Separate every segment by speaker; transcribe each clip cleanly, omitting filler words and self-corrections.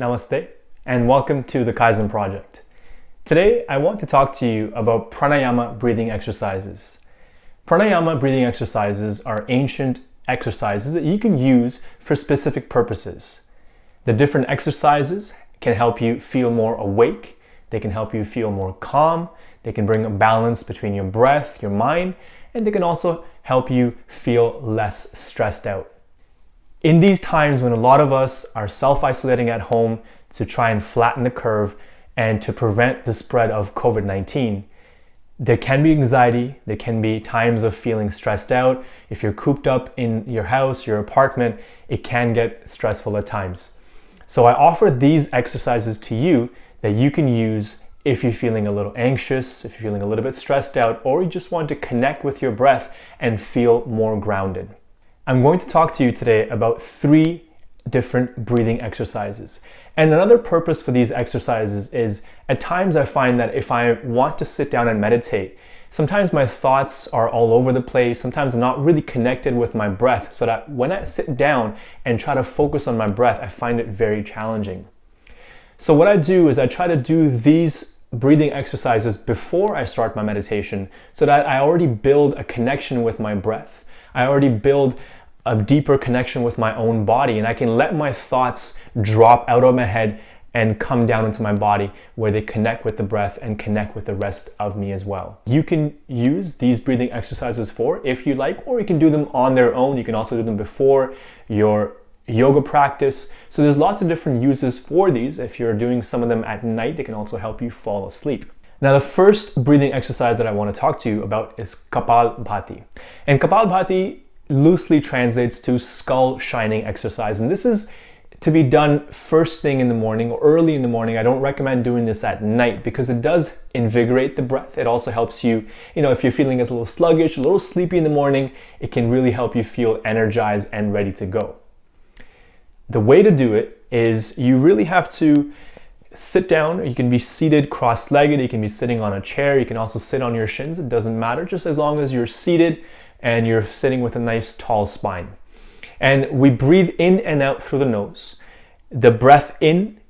Speaker 1: Namaste, and welcome to the Kaizen Project. Today, I want to talk to you about pranayama breathing exercises. Pranayama breathing exercises are ancient exercises that you can use for specific purposes. The different exercises can help you feel more awake, they can help you feel more calm, they can bring a balance between your breath, your mind, and they can also help you feel less stressed out. In these times when a lot of us are self-isolating at home to try and flatten the curve and to prevent the spread of COVID-19, there can be anxiety, there can be times of feeling stressed out. If you're cooped up in your house, your apartment, it can get stressful at times. So I offer these exercises to you that you can use if you're feeling a little anxious, if you're feeling a little bit stressed out, or you just want to connect with your breath and feel more grounded. I'm going to talk to you today about 3 different breathing exercises. And another purpose for these exercises is at times I find that if I want to sit down and meditate, sometimes my thoughts are all over the place. Sometimes I'm not really connected with my breath, so that when I sit down and try to focus on my breath, I find it very challenging. So what I do is I try to do these breathing exercises before I start my meditation so that I already build a connection with my breath. I already build a deeper connection with my own body, and I can let my thoughts drop out of my head and come down into my body where they connect with the breath and connect with the rest of me as well. You can use these breathing exercises if you like, or you can do them on their own. You can also do them before your yoga practice. So there's lots of different uses for these. If you're doing some of them at night, they can also help you fall asleep. Now, the first breathing exercise that I want to talk to you about is Kapalabhati. And Kapalabhati loosely translates to skull shining exercise. And this is to be done first thing in the morning or early in the morning. I don't recommend doing this at night because it does invigorate the breath. It also helps you, if you're feeling a little sluggish, a little sleepy in the morning, it can really help you feel energized and ready to go. The way to do it is you really have to sit down. You can be seated cross-legged, you can be sitting on a chair, you can also sit on your shins, it doesn't matter, just as long as you're seated and you're sitting with a nice tall spine. And we breathe in and out through the nose. The breath in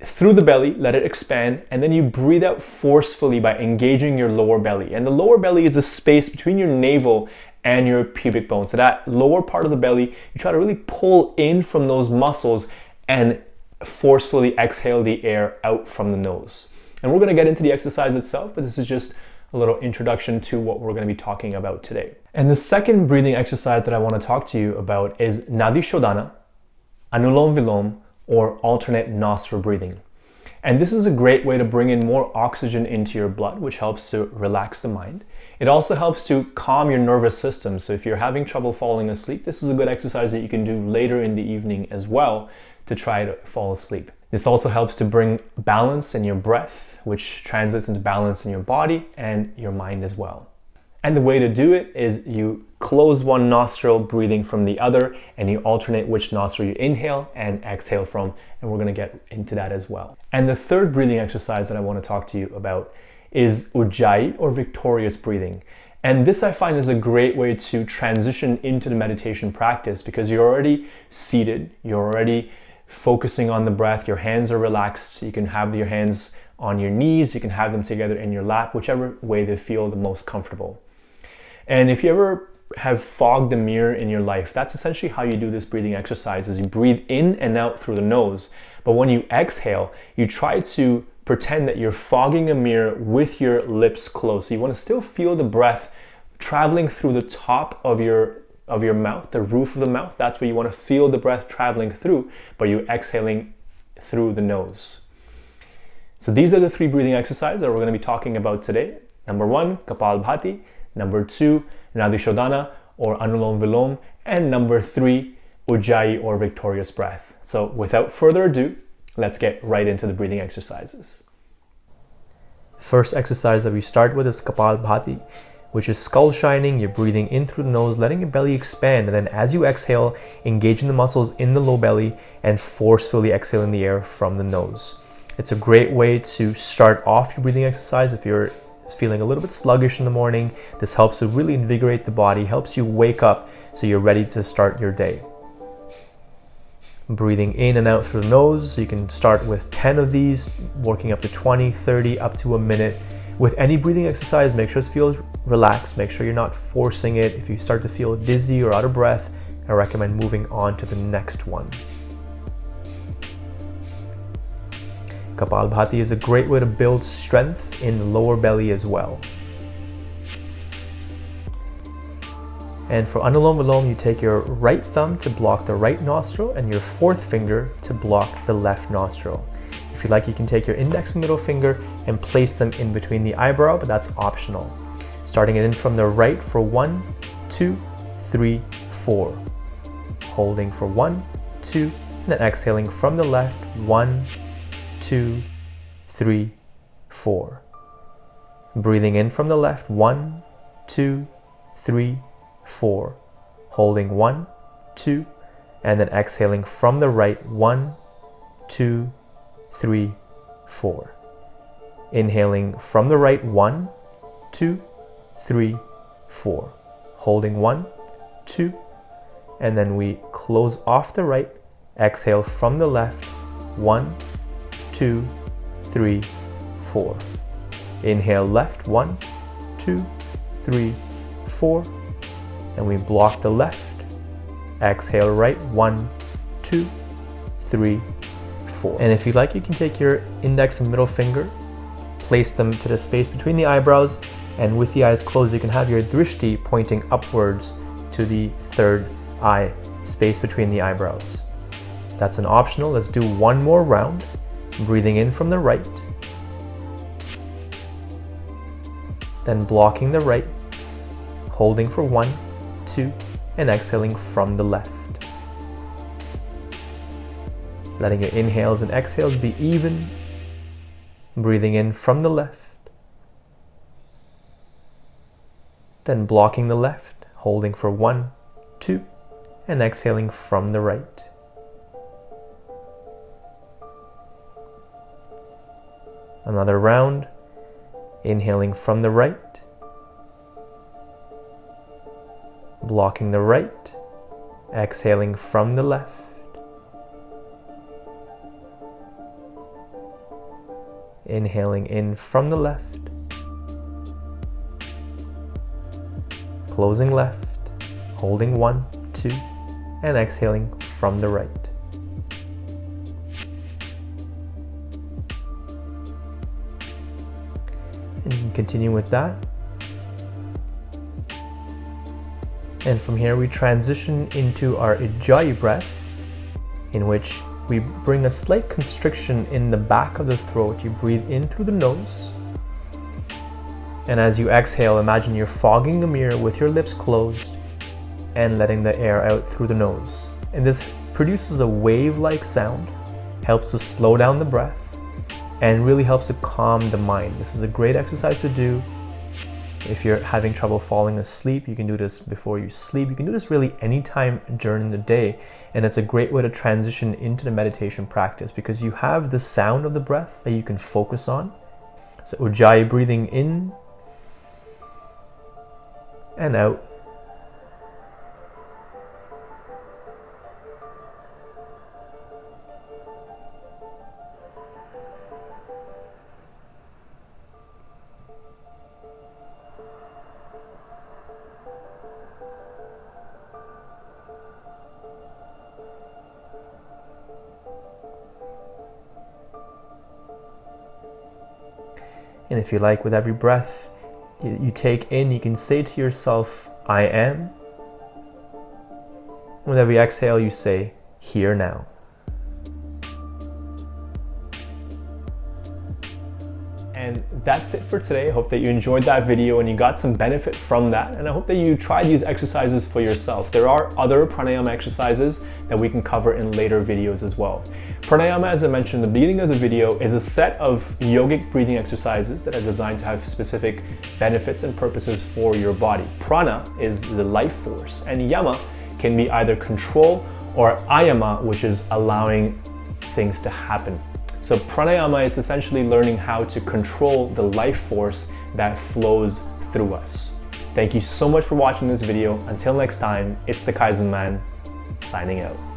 Speaker 1: through the belly, let it expand, and then you breathe out forcefully by engaging your lower belly. And the lower belly is a space between your navel and your pubic bone. So that lower part of the belly, you try to really pull in from those muscles and forcefully exhale the air out from the nose. And we're going to get into the exercise itself, but this is just a little introduction to what we're going to be talking about today. And the second breathing exercise that I want to talk to you about is Nadi Shodana, Anulom Vilom, or alternate nostril breathing. And this is a great way to bring in more oxygen into your blood, which helps to relax the mind. It also helps to calm your nervous system. So if you're having trouble falling asleep, this is a good exercise that you can do later in the evening as well to try to fall asleep. This also helps to bring balance in your breath, which translates into balance in your body and your mind as well. And the way to do it is you close one nostril, breathing from the other, and you alternate which nostril you inhale and exhale from, and we're going to get into that as well. And the third breathing exercise that I want to talk to you about is Ujjayi, or victorious breathing. And this I find is a great way to transition into the meditation practice because you're already seated, you're already focusing on the breath, your hands are relaxed, you can have your hands on your knees, you can have them together in your lap, whichever way they feel the most comfortable. And if you ever have fogged the mirror in your life, that's essentially how you do this breathing exercise, is you breathe in and out through the nose, but when you exhale, you try to pretend that you're fogging a mirror with your lips closed. So you want to still feel the breath traveling through the top of your mouth, the roof of the mouth. That's where you want to feel the breath traveling through, but you're exhaling through the nose. So these are the 3 breathing exercises that we're going to be talking about today. Number 1, Kapalabhati. Number 2, Nadi Shodana, or Anulom Vilom. And number 3, Ujjayi, or victorious breath. So without further ado, let's get right into the breathing exercises. The first exercise that we start with is Kapalabhati, which is skull shining. You're breathing in through the nose, letting your belly expand, and then as you exhale, engaging the muscles in the low belly and forcefully exhaling the air from the nose. It's a great way to start off your breathing exercise if you're feeling a little bit sluggish in the morning. This helps to really invigorate the body, helps you wake up so you're ready to start your day. Breathing in and out through the nose. So you can start with 10 of these, working up to 20, 30, up to a minute. With any breathing exercise, make sure it feels relaxed. Make sure you're not forcing it. If you start to feel dizzy or out of breath, I recommend moving on to the next one. Kapalabhati is a great way to build strength in the lower belly as well. And for Anulom Vilom, you take your right thumb to block the right nostril and your fourth finger to block the left nostril. If you like, you can take your index and middle finger and place them in between the eyebrow, but that's optional. Starting it in from the right for 1, 2, 3, 4. Holding for 1, 2, and then exhaling from the left, 1, 2, 3, 4. Breathing in from the left, 1, 2, 3, 4. Holding 1, 2, and then exhaling from the right, 1, 2, 3, 4. Inhaling from the right, 1, 2, 3, 4. Holding 1, 2, and then we close off the right, exhale from the left, 1, 2, 3, 4. Inhale left, 1, 2, 3, 4. And we block the left. Exhale right, 1, 2, 3, 4. And if you like, you can take your index and middle finger, place them to the space between the eyebrows, and with the eyes closed, you can have your drishti pointing upwards to the third eye, space between the eyebrows. That's an optional. Let's do one more round. Breathing in from the right, then blocking the right, holding for 1, 2, and exhaling from the left. Letting your inhales and exhales be even. Breathing in from the left, then blocking the left, holding for 1, 2, and exhaling from the right. Another round, inhaling from the right, blocking the right, exhaling from the left. Inhaling in from the left, closing left, holding 1, 2, and exhaling from the right. And you can continue with that. And from here we transition into our Ujjayi breath, in which we bring a slight constriction in the back of the throat. You breathe in through the nose. And as you exhale, imagine you're fogging the mirror with your lips closed and letting the air out through the nose. And this produces a wave-like sound, helps to slow down the breath, and really helps to calm the mind. This is a great exercise to do. If you're having trouble falling asleep, you can do this before you sleep. You can do this really anytime during the day. And it's a great way to transition into the meditation practice because you have the sound of the breath that you can focus on. So Ujjayi, breathing in and out. And if you like, with every breath you take in, you can say to yourself, I am. With every exhale, you say, here now. And that's it for today. I hope that you enjoyed that video and you got some benefit from that. And I hope that you try these exercises for yourself. There are other pranayama exercises that we can cover in later videos as well. Pranayama, as I mentioned in the beginning of the video, is a set of yogic breathing exercises that are designed to have specific benefits and purposes for your body. Prana is the life force, and yama can be either control or ayama, which is allowing things to happen. So pranayama is essentially learning how to control the life force that flows through us. Thank you so much for watching this video. Until next time, it's the Kaizen Man, signing out.